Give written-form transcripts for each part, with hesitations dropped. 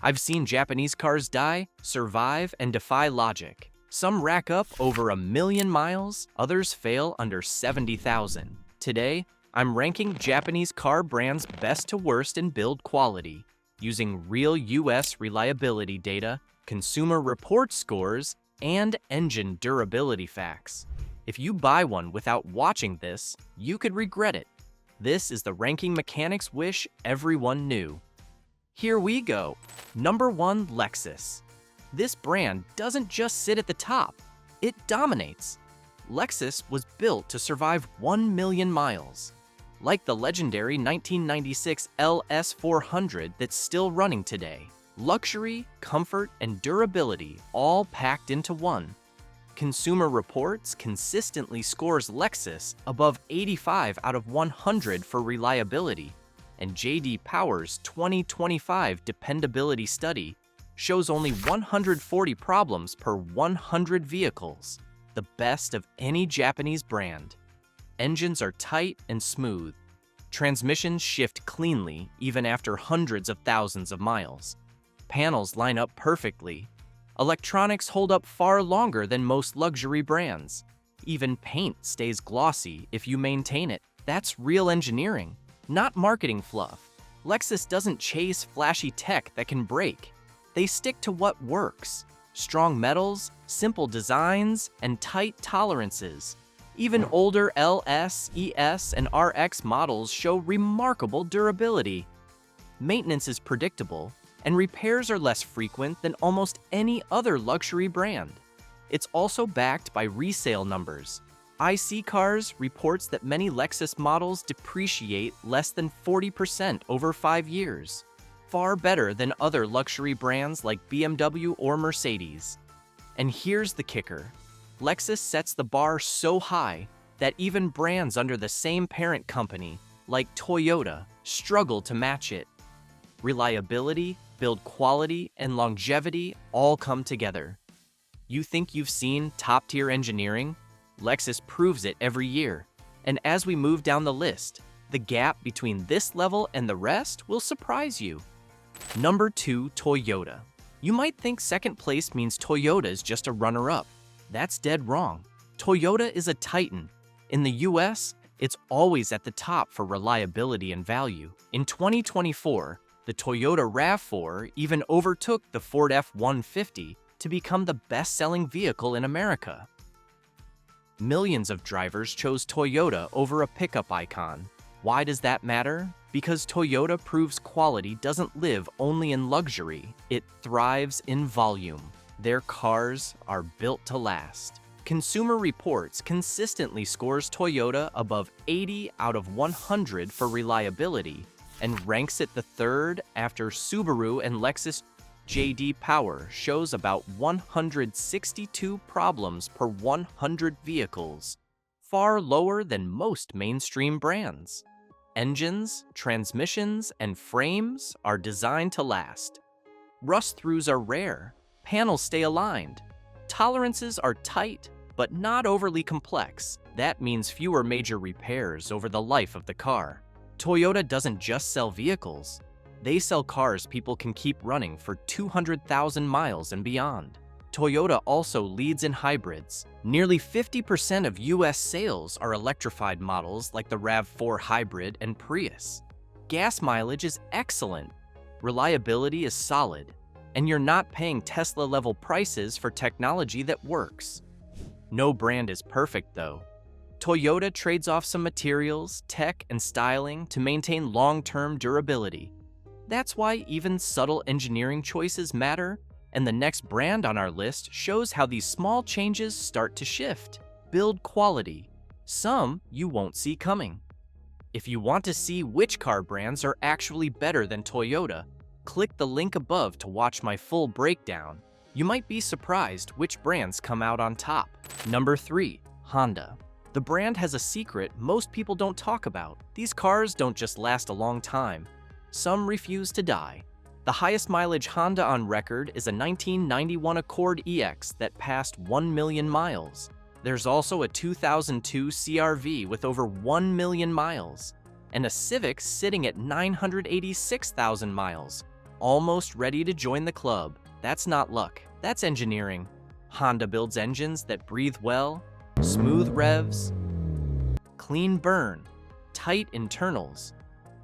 I've seen Japanese cars die, survive, and defy logic. Some rack up over 1,000,000 miles, others fail under 70,000. Today, I'm ranking Japanese car brands best to worst in build quality, using real US reliability data, consumer report scores, and engine durability facts. If you buy one without watching this, you could regret it. This is the ranking mechanics wish everyone knew. Here we go. Number 1, Lexus. This brand doesn't just sit at the top, it dominates. Lexus was built to survive 1,000,000 miles. Like the legendary 1996 LS400 that's still running today. Luxury, comfort, and durability all packed into one. Consumer Reports consistently scores Lexus above 85 out of 100 for reliability, and J.D. Power's 2025 dependability study shows only 140 problems per 100 vehicles, the best of any Japanese brand. Engines are tight and smooth. Transmissions shift cleanly even after hundreds of thousands of miles. Panels line up perfectly. Electronics hold up far longer than most luxury brands. Even paint stays glossy if you maintain it. That's real engineering, not marketing fluff. Lexus doesn't chase flashy tech that can break. They stick to what works. Strong metals, simple designs, and tight tolerances. Even older LS, ES, and RX models show remarkable durability. Maintenance is predictable, and repairs are less frequent than almost any other luxury brand. It's also backed by resale numbers. iSeeCars reports that many Lexus models depreciate less than 40% over 5 years, far better than other luxury brands like BMW or Mercedes. And here's the kicker. Lexus sets the bar so high that even brands under the same parent company, like Toyota, struggle to match it. Reliability, build quality, and longevity all come together. You think you've seen top-tier engineering? Lexus proves it every year. And as we move down the list, the gap between this level and the rest will surprise you. Number 2, Toyota. You might think second place means Toyota is just a runner-up. That's dead wrong. Toyota is a titan. In the US, it's always at the top for reliability and value. In 2024, the Toyota RAV4 even overtook the Ford F-150 to become the best-selling vehicle in America. Millions of drivers chose Toyota over a pickup icon. Why does that matter? Because Toyota proves quality doesn't live only in luxury, it thrives in volume. Their cars are built to last. Consumer Reports consistently scores Toyota above 80 out of 100 for reliability and ranks it the third after Subaru and Lexus. J.D. Power shows about 162 problems per 100 vehicles, far lower than most mainstream brands. Engines, transmissions, and frames are designed to last. Rust-throughs are rare. Panels stay aligned. Tolerances are tight, but not overly complex. That means fewer major repairs over the life of the car. Toyota doesn't just sell vehicles. They sell cars people can keep running for 200,000 miles and beyond. Toyota also leads in hybrids. Nearly 50% of US sales are electrified models like the RAV4 Hybrid and Prius. Gas mileage is excellent. Reliability is solid. And you're not paying Tesla-level prices for technology that works. No brand is perfect, though. Toyota trades off some materials, tech, and styling to maintain long-term durability. That's why even subtle engineering choices matter, and the next brand on our list shows how these small changes start to shift. Build quality. Some you won't see coming. If you want to see which car brands are actually better than Toyota, click the link above to watch my full breakdown. You might be surprised which brands come out on top. Number 3, Honda. The brand has a secret most people don't talk about. These cars don't just last a long time. Some refuse to die. The highest mileage Honda on record is a 1991 Accord EX that passed 1,000,000 miles. There's also a 2002 CR-V with over 1,000,000 miles, and a Civic sitting at 986,000 miles, almost ready to join the club. That's not luck, that's engineering. Honda builds engines that breathe well, smooth revs, clean burn, tight internals.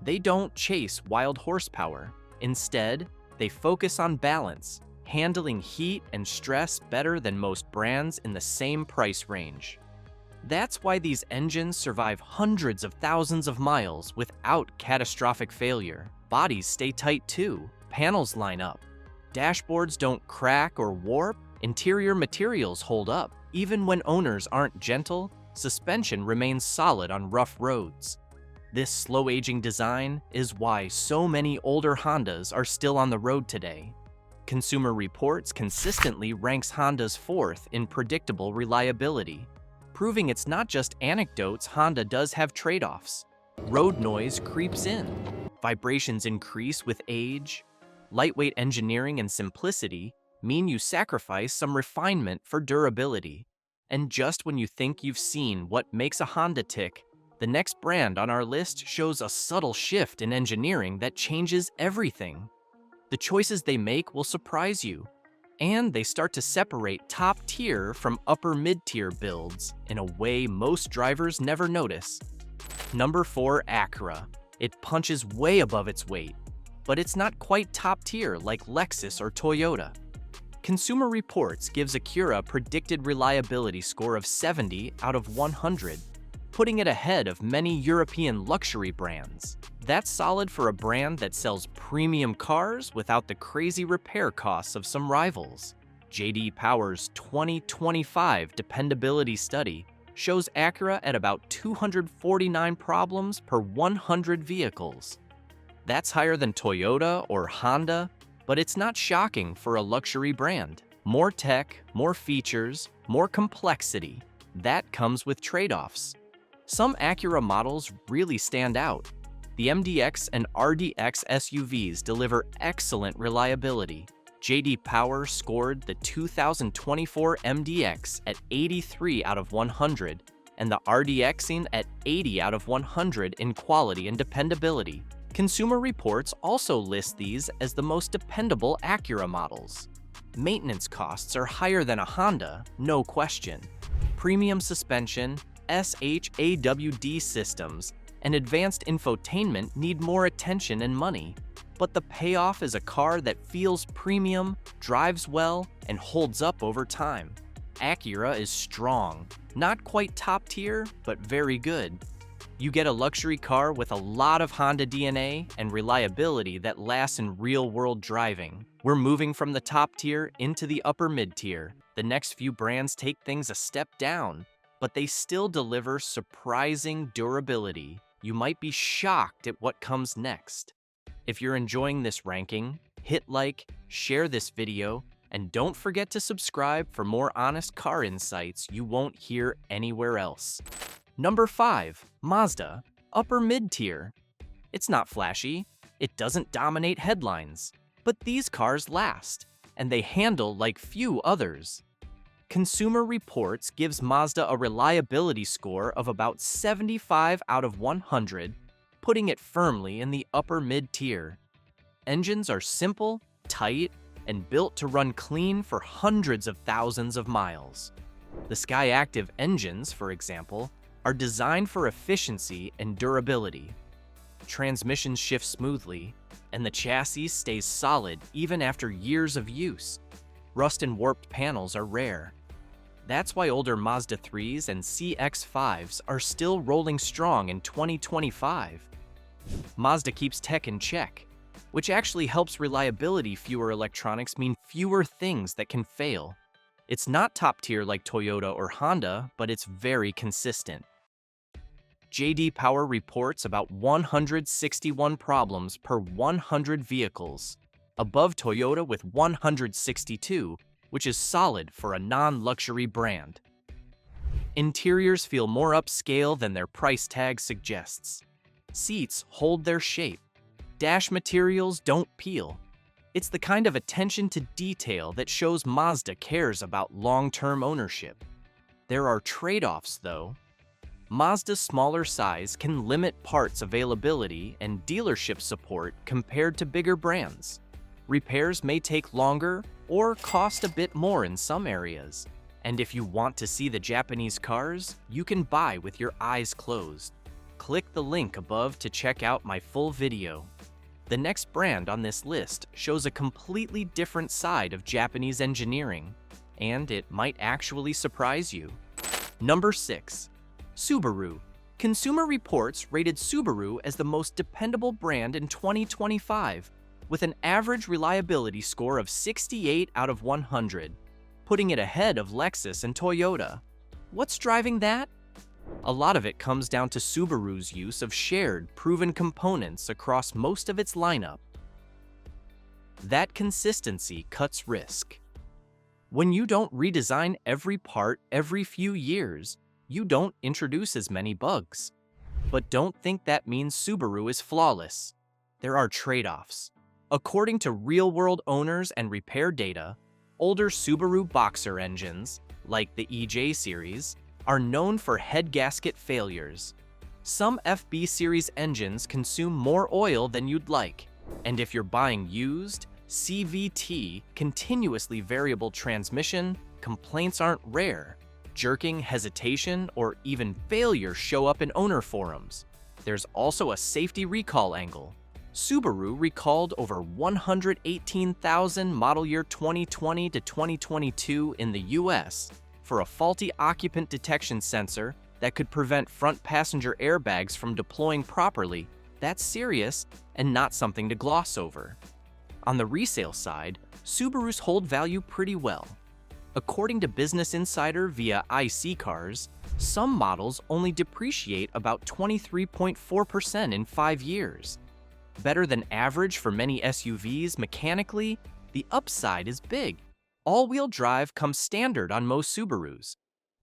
They don't chase wild horsepower. Instead, they focus on balance, handling heat and stress better than most brands in the same price range. That's why these engines survive hundreds of thousands of miles without catastrophic failure. Bodies stay tight too, panels line up, dashboards don't crack or warp, interior materials hold up. Even when owners aren't gentle, suspension remains solid on rough roads. This slow-aging design is why so many older Hondas are still on the road today. Consumer Reports consistently ranks Honda's fourth in predictable reliability, proving it's not just anecdotes. Honda does have trade-offs. Road noise creeps in, vibrations increase with age, lightweight engineering and simplicity mean you sacrifice some refinement for durability. And just when you think you've seen what makes a Honda tick, the next brand on our list shows a subtle shift in engineering that changes everything. The choices they make will surprise you, and they start to separate top tier from upper mid-tier builds in a way most drivers never notice. Number 4, Acura. It punches way above its weight, but it's not quite top tier like Lexus or Toyota. Consumer Reports gives Acura a predicted reliability score of 70 out of 100, putting it ahead of many European luxury brands. That's solid for a brand that sells premium cars without the crazy repair costs of some rivals. J.D. Power's 2025 dependability study shows Acura at about 249 problems per 100 vehicles. That's higher than Toyota or Honda, but it's not shocking for a luxury brand. More tech, more features, more complexity. That comes with trade-offs. Some Acura models really stand out. The MDX and RDX SUVs deliver excellent reliability. J.D. Power scored the 2024 MDX at 83 out of 100 and the RDX at 80 out of 100 in quality and dependability. Consumer Reports also list these as the most dependable Acura models. Maintenance costs are higher than a Honda, no question. Premium suspension, SHAWD systems, and advanced infotainment need more attention and money. But the payoff is a car that feels premium, drives well, and holds up over time. Acura is strong, not quite top tier, but very good. You get a luxury car with a lot of Honda DNA and reliability that lasts in real-world driving. We're moving from the top tier into the upper mid-tier. The next few brands take things a step down, but they still deliver surprising durability. You might be shocked at what comes next. If you're enjoying this ranking, hit like, share this video, and don't forget to subscribe for more honest car insights you won't hear anywhere else. Number 5, Mazda, upper mid-tier. It's not flashy, it doesn't dominate headlines, but these cars last, and they handle like few others. Consumer Reports gives Mazda a reliability score of about 75 out of 100, putting it firmly in the upper mid-tier. Engines are simple, tight, and built to run clean for hundreds of thousands of miles. The Skyactiv engines, for example, are designed for efficiency and durability. Transmissions shift smoothly, and the chassis stays solid even after years of use. Rust and warped panels are rare. That's why older Mazda 3s and CX-5s are still rolling strong in 2025. Mazda keeps tech in check, which actually helps reliability. Fewer electronics mean fewer things that can fail. It's not top tier like Toyota or Honda, but it's very consistent. J.D. Power reports about 161 problems per 100 vehicles, above Toyota with 162, which is solid for a non-luxury brand. Interiors feel more upscale than their price tag suggests. Seats hold their shape. Dash materials don't peel. It's the kind of attention to detail that shows Mazda cares about long-term ownership. There are trade-offs, though. Mazda's smaller size can limit parts availability and dealership support compared to bigger brands. Repairs may take longer or cost a bit more in some areas. And if you want to see the Japanese cars you can buy with your eyes closed, click the link above to check out my full video. The next brand on this list shows a completely different side of Japanese engineering, and it might actually surprise you. Number 6. Subaru. Consumer Reports rated Subaru as the most dependable brand in 2025, with an average reliability score of 68 out of 100, putting it ahead of Lexus and Toyota. What's driving that? A lot of it comes down to Subaru's use of shared, proven components across most of its lineup. That consistency cuts risk. When you don't redesign every part every few years, you don't introduce as many bugs. But don't think that means Subaru is flawless. There are trade-offs. According to real-world owners and repair data, older Subaru Boxer engines, like the EJ series, are known for head gasket failures. Some FB series engines consume more oil than you'd like, and if you're buying used, CVT, continuously variable transmission, complaints aren't rare. Jerking, hesitation, or even failure show up in owner forums. There's also a safety recall angle. Subaru recalled over 118,000 model year 2020 to 2022 in the US for a faulty occupant detection sensor that could prevent front passenger airbags from deploying properly. That's serious and not something to gloss over. On the resale side, Subarus hold value pretty well. According to Business Insider via IC Cars, some models only depreciate about 23.4% in 5 years. Better than average for many SUVs mechanically, the upside is big. All-wheel drive comes standard on most Subarus.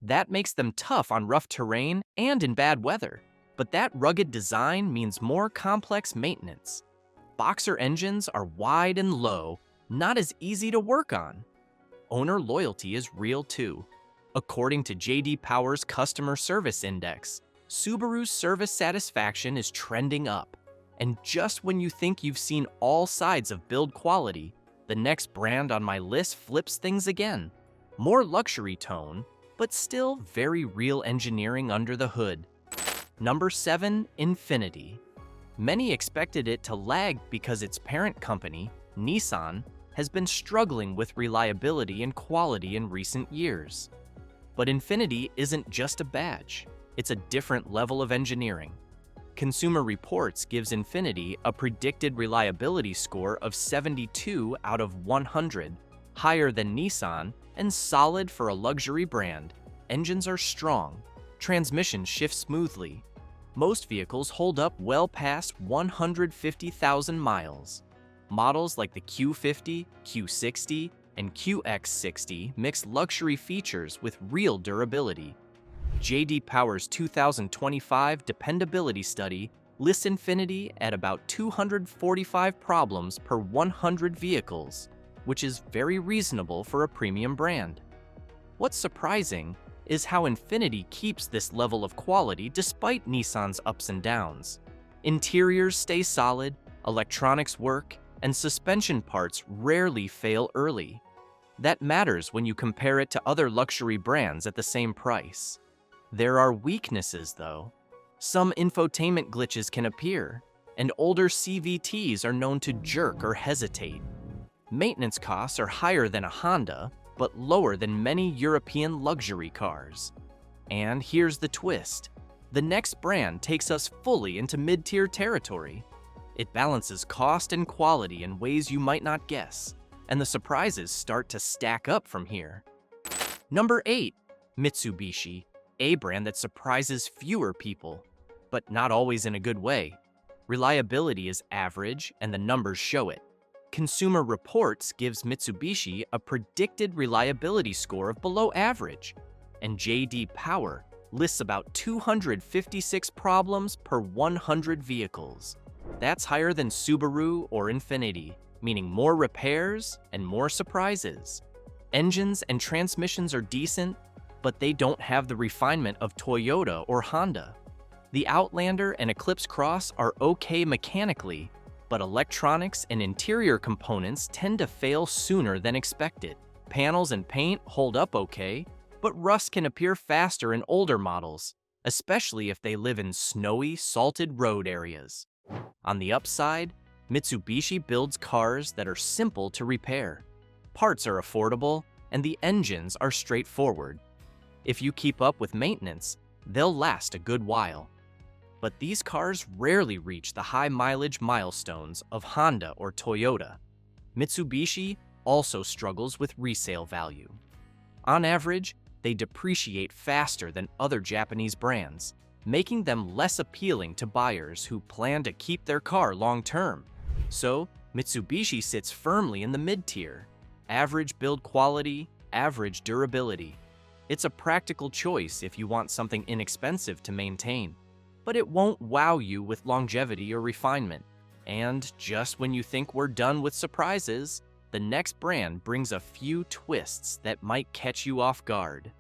That makes them tough on rough terrain and in bad weather. But that rugged design means more complex maintenance. Boxer engines are wide and low, not as easy to work on. Owner loyalty is real too. According to J.D. Power's Customer Service Index, Subaru's service satisfaction is trending up. And just when you think you've seen all sides of build quality, the next brand on my list flips things again. More luxury tone, but still very real engineering under the hood. Number 7. Infiniti. Many expected it to lag because its parent company, Nissan, has been struggling with reliability and quality in recent years. But Infiniti isn't just a badge, it's a different level of engineering. Consumer Reports gives Infiniti a predicted reliability score of 72 out of 100, higher than Nissan and solid for a luxury brand. Engines are strong, transmissions shift smoothly. Most vehicles hold up well past 150,000 miles. Models like the Q50, Q60, and QX60 mix luxury features with real durability. J.D. Power's 2025 dependability study lists Infiniti at about 245 problems per 100 vehicles, which is very reasonable for a premium brand. What's surprising is how Infiniti keeps this level of quality despite Nissan's ups and downs. Interiors stay solid, electronics work, and suspension parts rarely fail early. That matters when you compare it to other luxury brands at the same price. There are weaknesses, though. Some infotainment glitches can appear, and older CVTs are known to jerk or hesitate. Maintenance costs are higher than a Honda, but lower than many European luxury cars. And here's the twist. The next brand takes us fully into mid-tier territory. It balances cost and quality in ways you might not guess, and the surprises start to stack up from here. Number 8. Mitsubishi. A brand that surprises fewer people, but not always in a good way. Reliability is average, and the numbers show it. Consumer Reports gives Mitsubishi a predicted reliability score of below average, and J.D. Power lists about 256 problems per 100 vehicles. That's higher than Subaru or Infiniti, meaning more repairs and more surprises. Engines and transmissions are decent, but they don't have the refinement of Toyota or Honda. The Outlander and Eclipse Cross are okay mechanically, but but electronics and interior components tend to fail sooner than expected. Panels and paint hold up okay, but rust can appear faster in older models, especially if they live in snowy, salted road areas. On the upside, Mitsubishi builds cars that are simple to repair. Parts are affordable, and the engines are straightforward. If you keep up with maintenance, they'll last a good while. But these cars rarely reach the high mileage milestones of Honda or Toyota. Mitsubishi also struggles with resale value. On average, they depreciate faster than other Japanese brands, making them less appealing to buyers who plan to keep their car long-term. So, Mitsubishi sits firmly in the mid-tier. Average build quality, average durability. It's a practical choice if you want something inexpensive to maintain, but it won't wow you with longevity or refinement. And just when you think we're done with surprises, the next brand brings a few twists that might catch you off guard.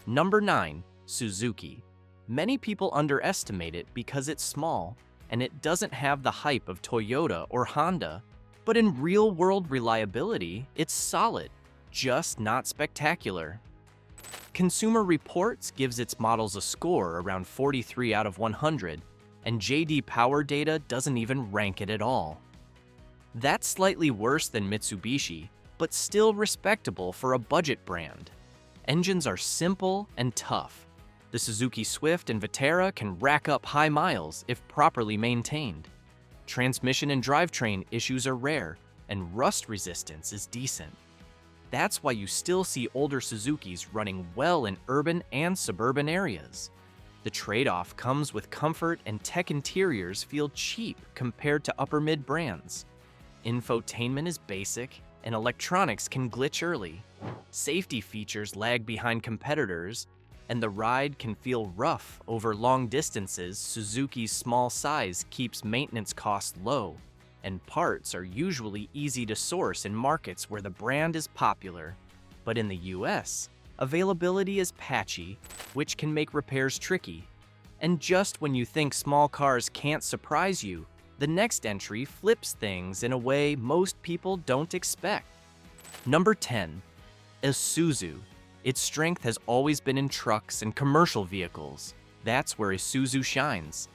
Number 9. Suzuki. Many people underestimate it because it's small, and it doesn't have the hype of Toyota or Honda, but in real-world reliability, it's solid, just not spectacular. Consumer Reports gives its models a score around 43 out of 100, and JD Power Data doesn't even rank it at all. That's slightly worse than Mitsubishi, but still respectable for a budget brand. Engines are simple and tough. The Suzuki Swift and Vitara can rack up high miles if properly maintained. Transmission and drivetrain issues are rare, and rust resistance is decent. That's why you still see older Suzukis running well in urban and suburban areas. The trade-off comes with comfort, and tech interiors feel cheap compared to upper-mid brands. Infotainment is basic, and electronics can glitch early. Safety features lag behind competitors, and the ride can feel rough over long distances. Suzuki's small size keeps maintenance costs low, and parts are usually easy to source in markets where the brand is popular. But in the US, availability is patchy, which can make repairs tricky. And just when you think small cars can't surprise you, the next entry flips things in a way most people don't expect. Number 10. Isuzu. Its strength has always been in trucks and commercial vehicles. That's where Isuzu shines.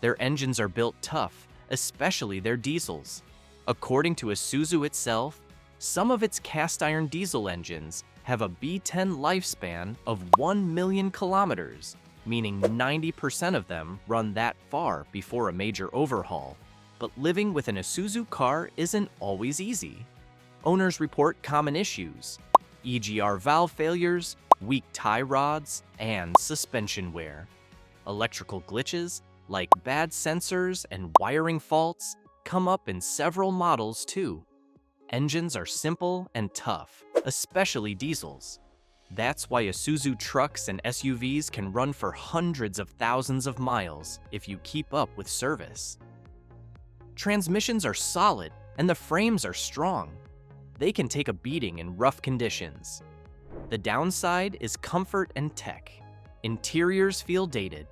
Their engines are built tough, especially their diesels. According to Isuzu itself, some of its cast-iron diesel engines have a B10 lifespan of 1 million kilometers, meaning 90% of them run that far before a major overhaul. But living with an Isuzu car isn't always easy. Owners report common issues: EGR valve failures, weak tie rods, and suspension wear. Electrical glitches, like bad sensors and wiring faults, come up in several models too. Engines are simple and tough, especially diesels. That's why Isuzu trucks and SUVs can run for hundreds of thousands of miles if you keep up with service. Transmissions are solid, and the frames are strong. They can take a beating in rough conditions. The downside is comfort and tech. Interiors feel dated.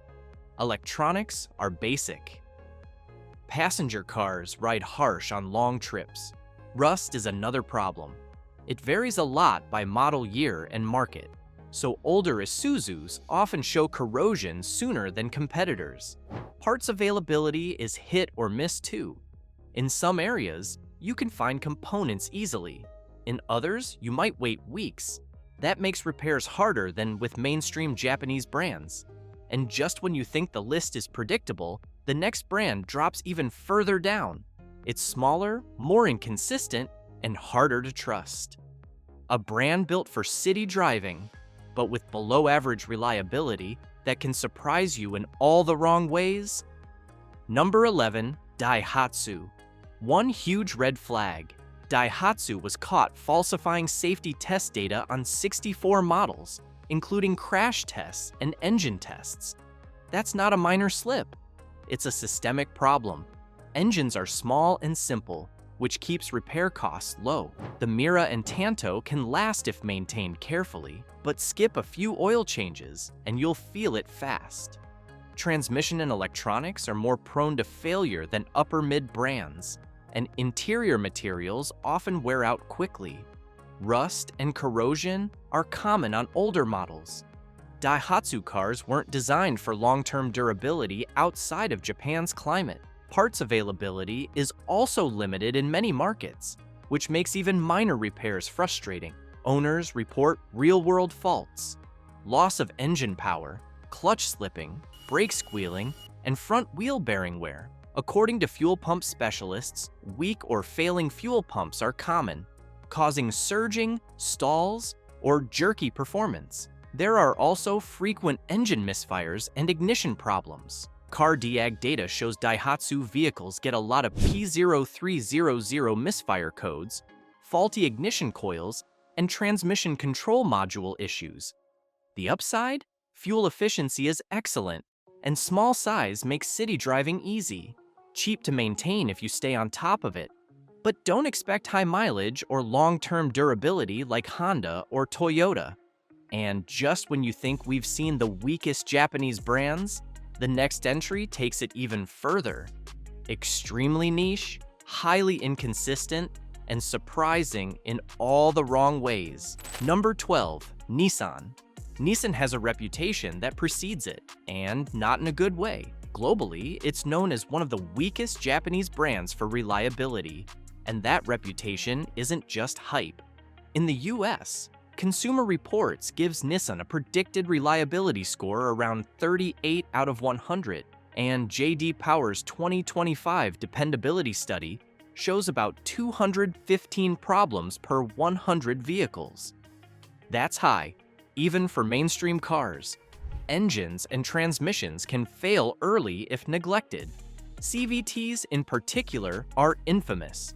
Electronics are basic. Passenger cars ride harsh on long trips. Rust is another problem. It varies a lot by model year and market, so older Isuzus often show corrosion sooner than competitors. Parts availability is hit or miss too. In some areas, you can find components easily. In others, you might wait weeks. That makes repairs harder than with mainstream Japanese brands. And just when you think the list is predictable, the next brand drops even further down. It's smaller, more inconsistent, and harder to trust. A brand built for city driving, but with below-average reliability that can surprise you in all the wrong ways? Number 11. Daihatsu. One huge red flag. Daihatsu was caught falsifying safety test data on 64 models, including crash tests and engine tests. That's not a minor slip. It's a systemic problem. Engines are small and simple, which keeps repair costs low. The Mira and Tanto can last if maintained carefully, but skip a few oil changes and you'll feel it fast. Transmission and electronics are more prone to failure than upper-mid brands. and interior materials often wear out quickly. Rust and corrosion are common on older models. Daihatsu cars weren't designed for long-term durability outside of Japan's climate. Parts availability is also limited in many markets, which makes even minor repairs frustrating. Owners report real-world faults, loss of engine power, clutch slipping, brake squealing, and front wheel bearing wear. According to fuel pump specialists, weak or failing fuel pumps are common, causing surging, stalls, or jerky performance. There are also frequent engine misfires and ignition problems. CarDiag data shows Daihatsu vehicles get a lot of P0300 misfire codes, faulty ignition coils, and transmission control module issues. The upside? Fuel efficiency is excellent, and small size makes city driving easy. Cheap to maintain if you stay on top of it. But don't expect high mileage or long-term durability like Honda or Toyota. And just when you think we've seen the weakest Japanese brands, the next entry takes it even further. Extremely niche, highly inconsistent, and surprising in all the wrong ways. Number 12, Nissan. Nissan has a reputation that precedes it, and not in a good way. Globally, it's known as one of the weakest Japanese brands for reliability, and that reputation isn't just hype. In the US, Consumer Reports gives Nissan a predicted reliability score around 38 out of 100, and J.D. Power's 2025 dependability study shows about 215 problems per 100 vehicles. That's high, even for mainstream cars. Engines and transmissions can fail early if neglected. CVTs in particular are infamous.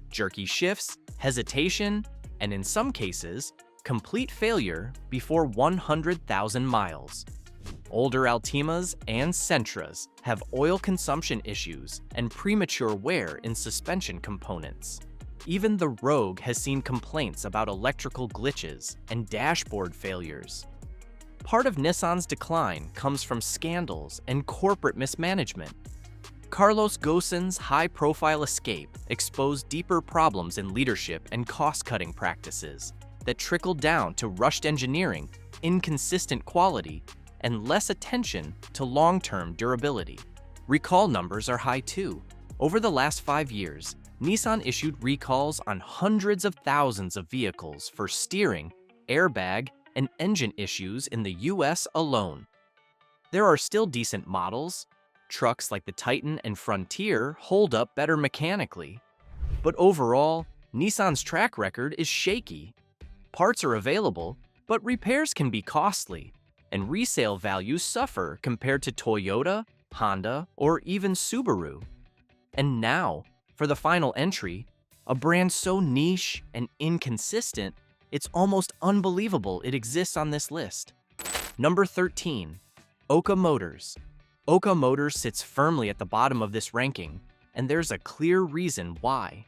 Jerky shifts, hesitation, and in some cases, complete failure before 100,000 miles. Older Altimas and Sentras have oil consumption issues and premature wear in suspension components. Even the Rogue has seen complaints about electrical glitches and dashboard failures. Part of Nissan's decline comes from scandals and corporate mismanagement. Carlos Ghosn's high-profile escape exposed deeper problems in leadership and cost-cutting practices that trickled down to rushed engineering, inconsistent quality, and less attention to long-term durability. Recall numbers are high too. Over the last 5 years, Nissan issued recalls on hundreds of thousands of vehicles for steering, airbag, and engine issues in the US alone. There are still decent models. Trucks like the Titan and Frontier hold up better mechanically. But overall, Nissan's track record is shaky. Parts are available, but repairs can be costly, and resale values suffer compared to Toyota, Honda, or even Subaru. And now, for the final entry, a brand so niche and inconsistent, it's almost unbelievable it exists on this list. Number 13, Oka Motors. Oka Motors sits firmly at the bottom of this ranking, and there's a clear reason why.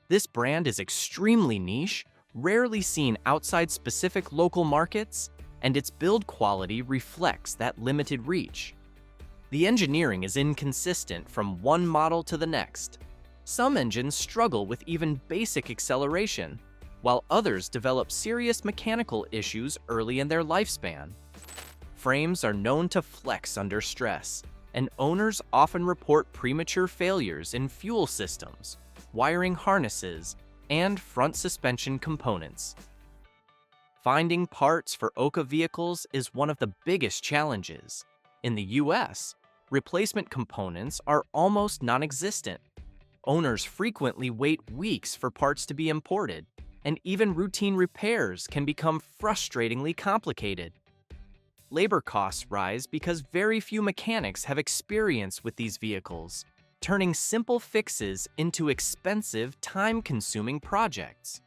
This brand is extremely niche, rarely seen outside specific local markets, and its build quality reflects that limited reach. The engineering is inconsistent from one model to the next. Some engines struggle with even basic acceleration, while others develop serious mechanical issues early in their lifespan. Frames are known to flex under stress, and owners often report premature failures in fuel systems, wiring harnesses, and front suspension components. Finding parts for Oka vehicles is one of the biggest challenges. In the US, replacement components are almost non-existent. Owners frequently wait weeks for parts to be imported, and even routine repairs can become frustratingly complicated. Labor costs rise because very few mechanics have experience with these vehicles, turning simple fixes into expensive, time-consuming projects.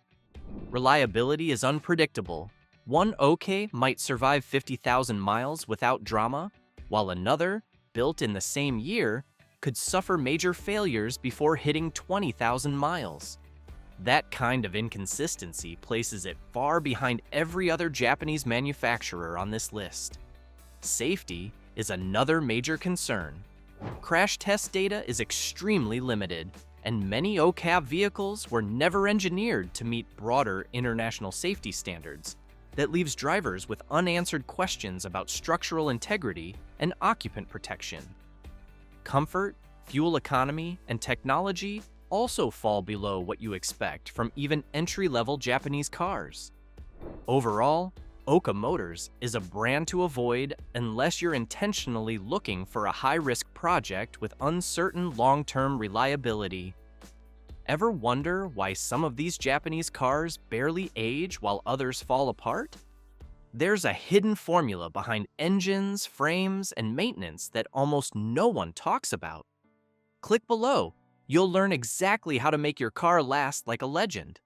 Reliability is unpredictable. One Oka might survive 50,000 miles without drama, while another, built in the same year, could suffer major failures before hitting 20,000 miles. That kind of inconsistency places it far behind every other Japanese manufacturer on this list. Safety is another major concern. Crash test data is extremely limited, and many O-cab vehicles were never engineered to meet broader international safety standards. That leaves drivers with unanswered questions about structural integrity and occupant protection. Comfort, fuel economy, and technology also fall below what you expect from even entry-level Japanese cars. Overall, Oka Motors is a brand to avoid unless you're intentionally looking for a high-risk project with uncertain long-term reliability. Ever wonder why some of these Japanese cars barely age while others fall apart? There's a hidden formula behind engines, frames, and maintenance that almost no one talks about. Click below. You'll learn exactly how to make your car last like a legend.